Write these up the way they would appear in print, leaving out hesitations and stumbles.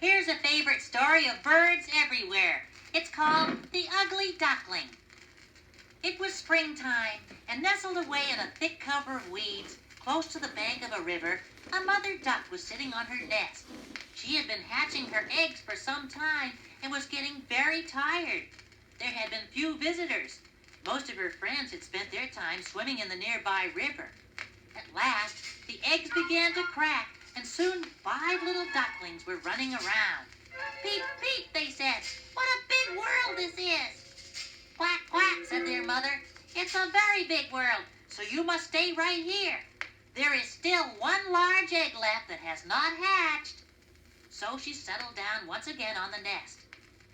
Here's a favorite story of birds everywhere. It's called The Ugly Duckling. It was springtime, and nestled away in a thick cover of weeds, close to the bank of a river, a mother duck was sitting on her nest. She had been hatching her eggs for some time and was getting very tired. There had been few visitors. Most of her friends had spent their time swimming in the nearby river. At last, the eggs began to crack, and soon 5 little ducklings were running around. "Peep, peep," they said. "What a big world this is." "Quack, quack," said their mother. "It's a very big world, so you must stay right here. There is still 1 large egg left that has not hatched." So she settled down once again on the nest.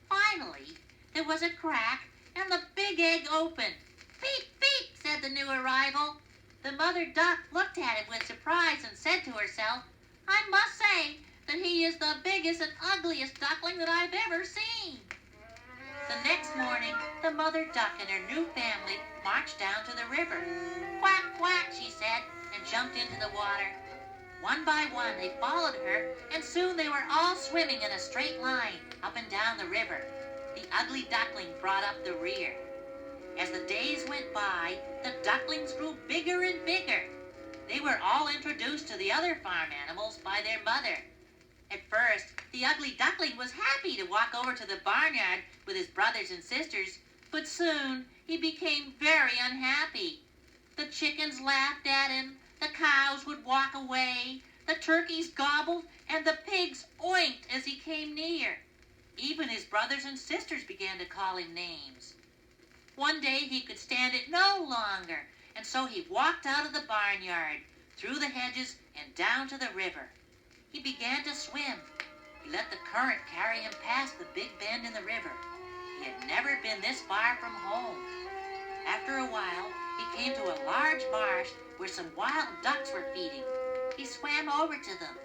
Finally, there was a crack, and the big egg opened. "Peep, peep," said the new arrival. The mother duck looked at it with surprise and said to herself, "I must say that he is the biggest and ugliest duckling that I've ever seen." The next morning, the mother duck and her new family marched down to the river. "Quack, quack," she said, and jumped into the water. One by one, they followed her, and soon they were all swimming in a straight line up and down the river. The ugly duckling brought up the rear. As the days went by, the ducklings grew bigger and bigger. They were all introduced to the other farm animals by their mother. At first, the ugly duckling was happy to walk over to the barnyard with his brothers and sisters, but soon he became very unhappy. The chickens laughed at him, the cows would walk away, the turkeys gobbled, and the pigs oinked as he came near. Even his brothers and sisters began to call him names. One day he could stand it no longer, and so he walked out of the barnyard, through the hedges, and down to the river. He began to swim. He let the current carry him past the big bend in the river. He had never been this far from home. After a while, he came to a large marsh where some wild ducks were feeding. He swam over to them.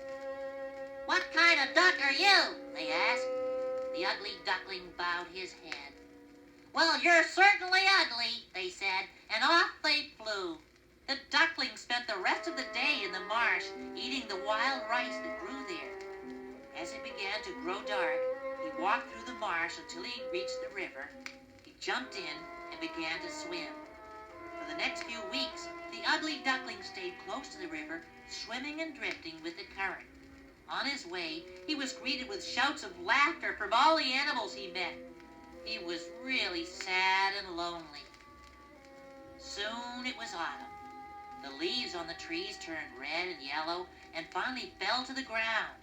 "What kind of duck are you?" they asked. The ugly duckling bowed his head. "Well, you're certainly ugly," they said, and off they flew. The duckling spent the rest of the day in the marsh, eating the wild rice that grew there. As it began to grow dark, he walked through the marsh until he reached the river. He jumped in and began to swim. For the next few weeks, the ugly duckling stayed close to the river, swimming and drifting with the current. On his way, he was greeted with shouts of laughter from all the animals he met. He was really sad and lonely. Soon it was autumn. The leaves on the trees turned red and yellow and finally fell to the ground.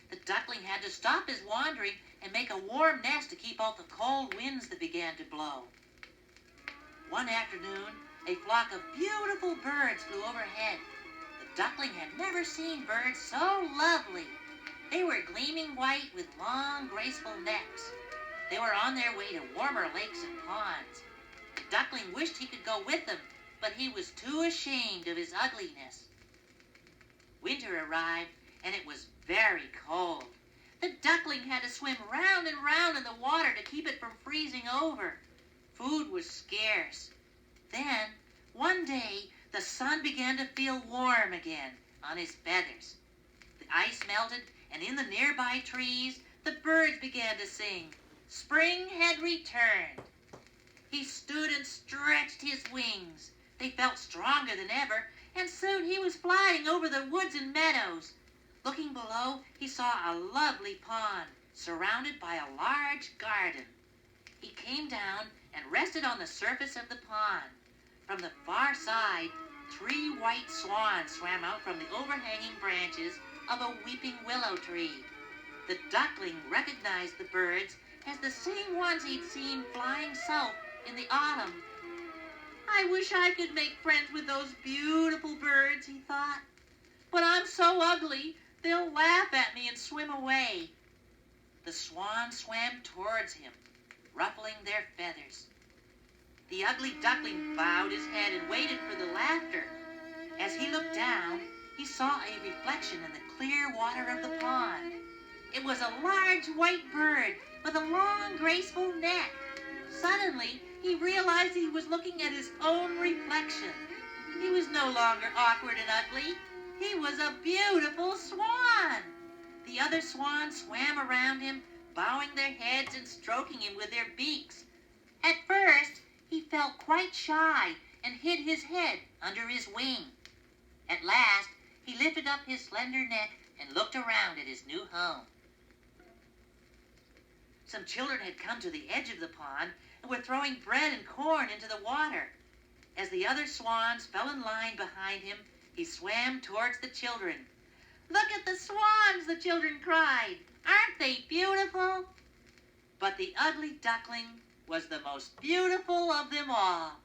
The duckling had to stop his wandering and make a warm nest to keep out the cold winds that began to blow. One afternoon, a flock of beautiful birds flew overhead. The duckling had never seen birds so lovely. They were gleaming white with long, graceful necks. They were on their way to warmer lakes and ponds. The duckling wished he could go with them, but he was too ashamed of his ugliness. Winter arrived, and it was very cold. The duckling had to swim round and round in the water to keep it from freezing over. Food was scarce. Then, one day, the sun began to feel warm again on his feathers. The ice melted, and in the nearby trees, the birds began to sing. Spring had returned. He stood and stretched his wings. They felt stronger than ever, and soon he was flying over the woods and meadows. Looking below, he saw a lovely pond surrounded by a large garden. He came down and rested on the surface of the pond. From the far side, 3 white swans swam out from the overhanging branches of a weeping willow tree. The duckling recognized the birds as the same ones he'd seen flying south in the autumn. "I wish I could make friends with those beautiful birds," he thought. "But I'm so ugly, they'll laugh at me and swim away." The swans swam towards him, ruffling their feathers. The ugly duckling bowed his head and waited for the laughter. As he looked down, he saw a reflection in the clear water of the pond. It was a large white bird with a long, graceful neck. Suddenly, he realized he was looking at his own reflection. He was no longer awkward and ugly. He was a beautiful swan. The other swans swam around him, bowing their heads and stroking him with their beaks. At first, he felt quite shy and hid his head under his wing. At last, he lifted up his slender neck and looked around at his new home. Some children had come to the edge of the pond and were throwing bread and corn into the water. As the other swans fell in line behind him, he swam towards the children. "Look at the swans," the children cried. "Aren't they beautiful?" But the ugly duckling was the most beautiful of them all.